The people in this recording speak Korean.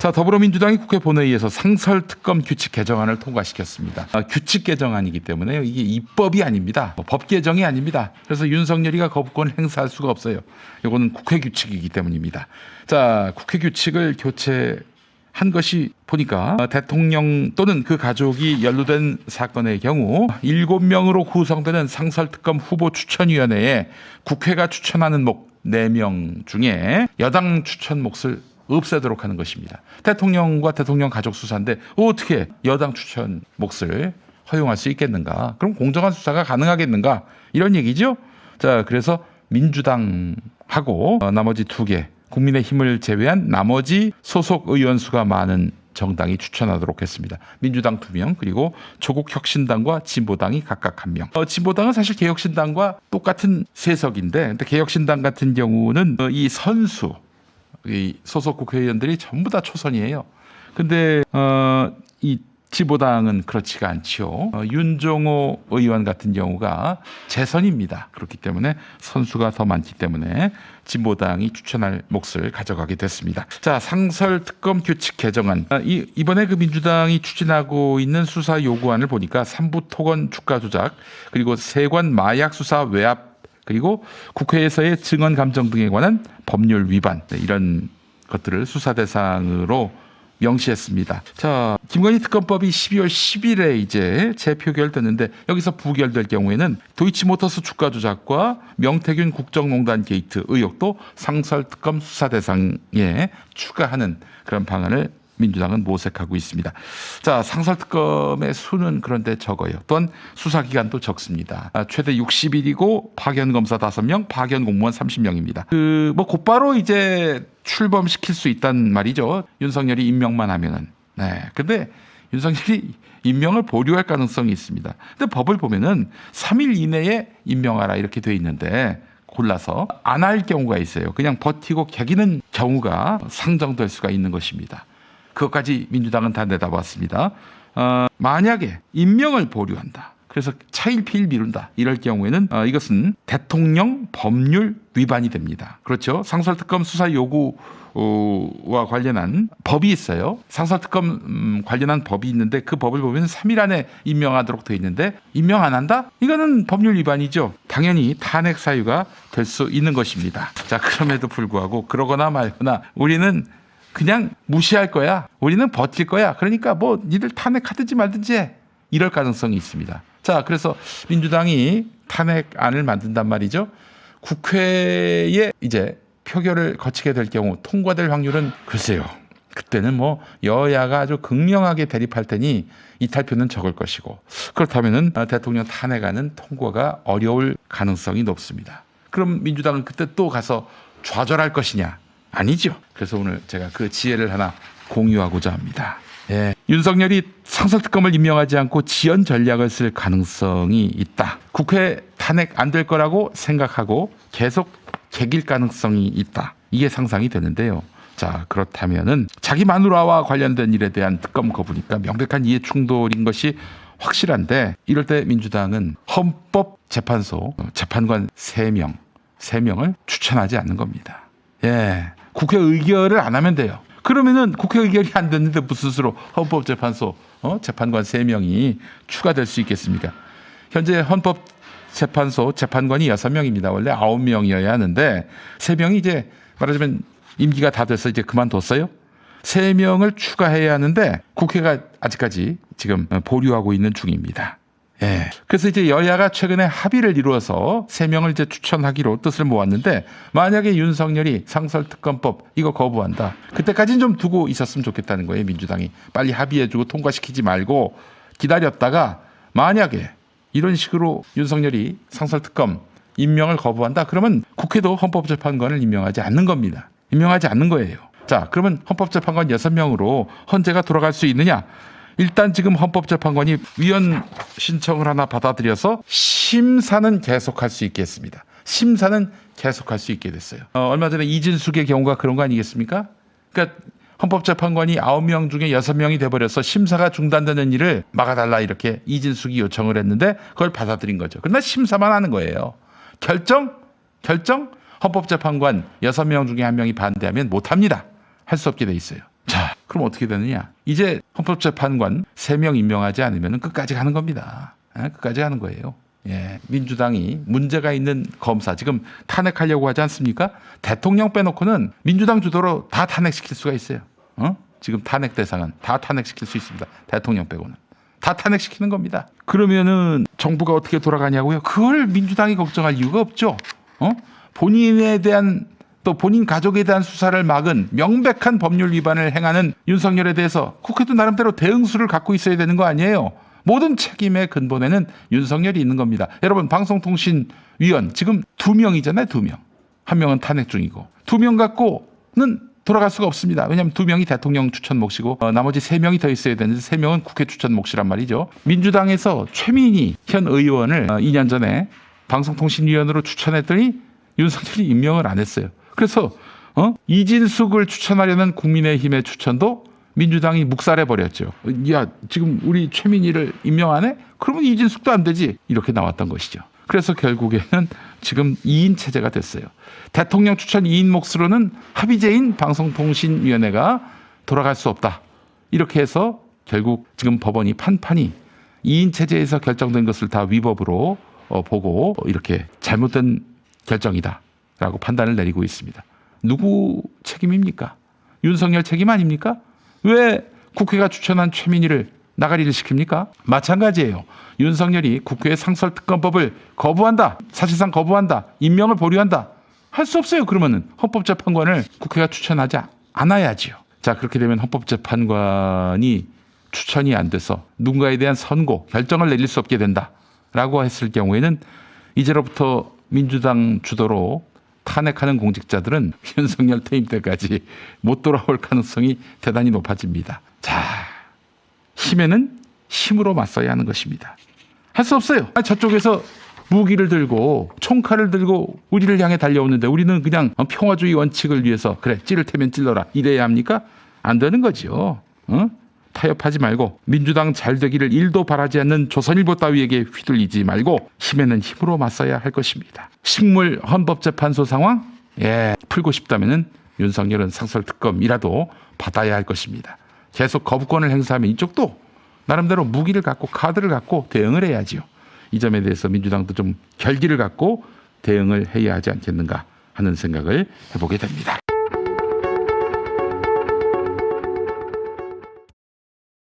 자, 더불어민주당이 국회 본회의에서 상설특검 규칙 개정안을 통과시켰습니다. 규칙 개정안이기 때문에 이게 입법이 아닙니다. 법 개정이 아닙니다. 그래서 윤석열이가 거부권을 행사할 수가 없어요. 이거는 국회 규칙이기 때문입니다. 자, 국회 규칙을 교체한 것이 보니까 대통령 또는 그 가족이 연루된 사건의 경우 7명으로 구성되는 상설특검 후보 추천위원회에 국회가 추천하는 목 4명 중에 여당 추천 몫을 없애도록 하는 것입니다. 대통령과 대통령 가족 수사인데 어떻게 여당 추천 몫을 허용할 수 있겠는가? 그럼 공정한 수사가 가능하겠는가? 이런 얘기죠. 자, 그래서 민주당하고 나머지 2개 국민의힘을 제외한 나머지 소속 의원 수가 많은 정당이 추천하도록 했습니다. 민주당 2명 그리고 조국혁신당과 진보당이 각각 1명. 진보당은 사실 개혁신당과 똑같은 세석인데 근데 개혁신당 같은 경우는 이 선수 이 소속 국회의원들이 전부 다 초선이에요. 근데 이 진보당은 그렇지가 않지요. 윤종호 의원 같은 경우가 재선입니다. 그렇기 때문에 선수가 더 많기 때문에 진보당이 추천할 몫을 가져가게 됐습니다. 자, 상설특검 규칙 개정안. 이번에 그 민주당이 추진하고 있는 수사 요구안을 보니까 삼부토건 주가 조작 그리고 세관 마약 수사 외압 그리고 국회에서의 증언 감정 등에 관한 법률 위반 이런 것들을 수사 대상으로 명시했습니다. 자, 김건희 특검법이 12월 10일에 이제 재표결됐는데 여기서 부결될 경우에는 도이치모터스 주가 조작과 명태균 국정농단 게이트 의혹도 상설특검 수사 대상에 추가하는 그런 방안을 민주당은 모색하고 있습니다. 자, 상설특검의 수는 그런데 적어요. 또한 수사기간도 적습니다. 최대 60일이고 파견검사 5명, 파견공무원 30명입니다. 곧바로 이제 출범시킬 수 있단 말이죠. 윤석열이 임명만 하면은. 네. 근데 윤석열이 임명을 보류할 가능성이 있습니다. 근데 법을 보면은 3일 이내에 임명하라 이렇게 돼 있는데 골라서 안 할 경우가 있어요. 그냥 버티고 개기는 경우가 상정될 수가 있는 것입니다. 그것까지 민주당은 다 내다봤습니다. 만약에 임명을 보류한다. 그래서 차일피일 미룬다. 이럴 경우에는 이것은 대통령 법률 위반이 됩니다. 그렇죠. 상설특검 수사 요구와 관련한 법이 있어요. 상설특검 관련한 법이 있는데 그 법을 보면 3일 안에 임명하도록 되어 있는데 임명 안 한다? 이거는 법률 위반이죠. 당연히 탄핵 사유가 될 수 있는 것입니다. 자, 그럼에도 불구하고 그러거나 말거나 우리는 그냥 무시할 거야. 우리는 버틸 거야. 그러니까 뭐 니들 탄핵하든지 말든지 해. 이럴 가능성이 있습니다. 자, 그래서 민주당이 탄핵안을 만든단 말이죠. 국회에 이제 표결을 거치게 될 경우 통과될 확률은 글쎄요. 그때는 뭐 여야가 아주 극명하게 대립할 테니 이탈표는 적을 것이고 그렇다면은 대통령 탄핵안은 통과가 어려울 가능성이 높습니다. 그럼 민주당은 그때 또 가서 좌절할 것이냐? 아니죠. 그래서 오늘 제가 그 지혜를 하나 공유하고자 합니다. 예. 윤석열이 상설특검을 임명하지 않고 지연 전략을 쓸 가능성이 있다. 국회 탄핵 안 될 거라고 생각하고 계속 개길 가능성이 있다. 이게 상상이 되는데요. 자, 그렇다면은 자기 마누라와 관련된 일에 대한 특검 거부니까 명백한 이해 충돌인 것이 확실한데 이럴 때 민주당은 헌법재판소 재판관 3명을 추천하지 않는 겁니다. 예. 국회 의결을 안 하면 돼요. 그러면은 국회 의결이 안 됐는데 무슨 수로 헌법재판소 재판관 3명이 추가될 수 있겠습니까? 현재 헌법재판소 재판관이 6명입니다. 원래 9명이어야 하는데 3명이 이제 말하자면 임기가 다 돼서 이제 그만뒀어요. 3명을 추가해야 하는데 국회가 아직까지 지금 보류하고 있는 중입니다. 예. 그래서 이제 여야가 최근에 합의를 이루어서 3명을 이제 추천하기로 뜻을 모았는데 만약에 윤석열이 상설특검법 이거 거부한다. 그때까지는 좀 두고 있었으면 좋겠다는 거예요. 민주당이 빨리 합의해주고 통과시키지 말고 기다렸다가 만약에 이런 식으로 윤석열이 상설특검 임명을 거부한다. 그러면 국회도 헌법재판관을 임명하지 않는 겁니다. 임명하지 않는 거예요. 자, 그러면 헌법재판관 6명으로 헌재가 돌아갈 수 있느냐? 일단 지금 헌법재판관이 위헌 신청을 하나 받아들여서 심사는 계속할 수 있겠습니다. 심사는 계속할 수 있게 됐어요. 얼마 전에 이진숙의 경우가 그런 거 아니겠습니까? 그러니까 헌법재판관이 9명 중에 6명이 돼버려서 심사가 중단되는 일을 막아달라 이렇게 이진숙이 요청을 했는데 그걸 받아들인 거죠. 그러나 심사만 하는 거예요. 결정 헌법재판관 6명 중에 1명이 반대하면 못합니다. 할 수 없게 돼 있어요. 자, 그럼 어떻게 되느냐? 이제 헌법재판관 3명 임명하지 않으면 끝까지 가는 겁니다. 끝까지 가는 거예요. 예, 민주당이 문제가 있는 검사 지금 탄핵하려고 하지 않습니까? 대통령 빼놓고는 민주당 주도로 다 탄핵시킬 수가 있어요. 지금 탄핵 대상은 다 탄핵시킬 수 있습니다. 대통령 빼고는. 다 탄핵시키는 겁니다. 그러면은 정부가 어떻게 돌아가냐고요? 그걸 민주당이 걱정할 이유가 없죠. 본인에 대한 또 본인 가족에 대한 수사를 막은 명백한 법률 위반을 행하는 윤석열에 대해서 국회도 나름대로 대응수를 갖고 있어야 되는 거 아니에요. 모든 책임의 근본에는 윤석열이 있는 겁니다. 여러분 방송통신위원 지금 2명이잖아요. 2명. 1명은 탄핵 중이고 2명 갖고는 돌아갈 수가 없습니다. 왜냐하면 2명이 대통령 추천 몫이고 나머지 3명이 더 있어야 되는데 3명은 국회 추천 몫이란 말이죠. 민주당에서 최민희 현 의원을 2년 전에 방송통신위원으로 추천했더니 윤석열이 임명을 안 했어요. 그래서 이진숙을 추천하려는 국민의힘의 추천도 민주당이 묵살해버렸죠. 야, 지금 우리 최민희를 임명 안 해? 그러면 이진숙도 안 되지. 이렇게 나왔던 것이죠. 그래서 결국에는 지금 2인 체제가 됐어요. 대통령 추천 2인 몫으로는 합의제인 방송통신위원회가 돌아갈 수 없다. 이렇게 해서 결국 지금 법원이 판판이 2인 체제에서 결정된 것을 다 위법으로 보고 이렇게 잘못된 결정이다라고 판단을 내리고 있습니다. 누구 책임입니까? 윤석열 책임 아닙니까? 왜 국회가 추천한 최민희를 나가리를 시킵니까? 마찬가지예요. 윤석열이 국회의 상설특검법을 거부한다. 사실상 거부한다. 임명을 보류한다. 할 수 없어요. 그러면은 헌법재판관을 국회가 추천하지 않아야지요. 자, 그렇게 되면 헌법재판관이 추천이 안 돼서 누군가에 대한 선고, 결정을 내릴 수 없게 된다라고 했을 경우에는 이제로부터 민주당 주도로 탄핵하는 공직자들은 윤석열 퇴임 때까지 못 돌아올 가능성이 대단히 높아집니다. 자, 힘에는 힘으로 맞서야 하는 것입니다. 할 수 없어요. 저쪽에서 무기를 들고 총칼을 들고 우리를 향해 달려오는데 우리는 그냥 평화주의 원칙을 위해서 그래 찌를 테면 찔러라 이래야 합니까? 안 되는 거죠. 타협하지 말고 민주당 잘 되기를 1도 바라지 않는 조선일보 따위에게 휘둘리지 말고 힘에는 힘으로 맞서야 할 것입니다. 식물 헌법재판소 상황 풀고 싶다면은 윤석열은 상설특검이라도 받아야 할 것입니다. 계속 거부권을 행사하면 이쪽도 나름대로 무기를 갖고 카드를 갖고 대응을 해야지요. 이 점에 대해서 민주당도 좀 결기를 갖고 대응을 해야 하지 않겠는가 하는 생각을 해보게 됩니다.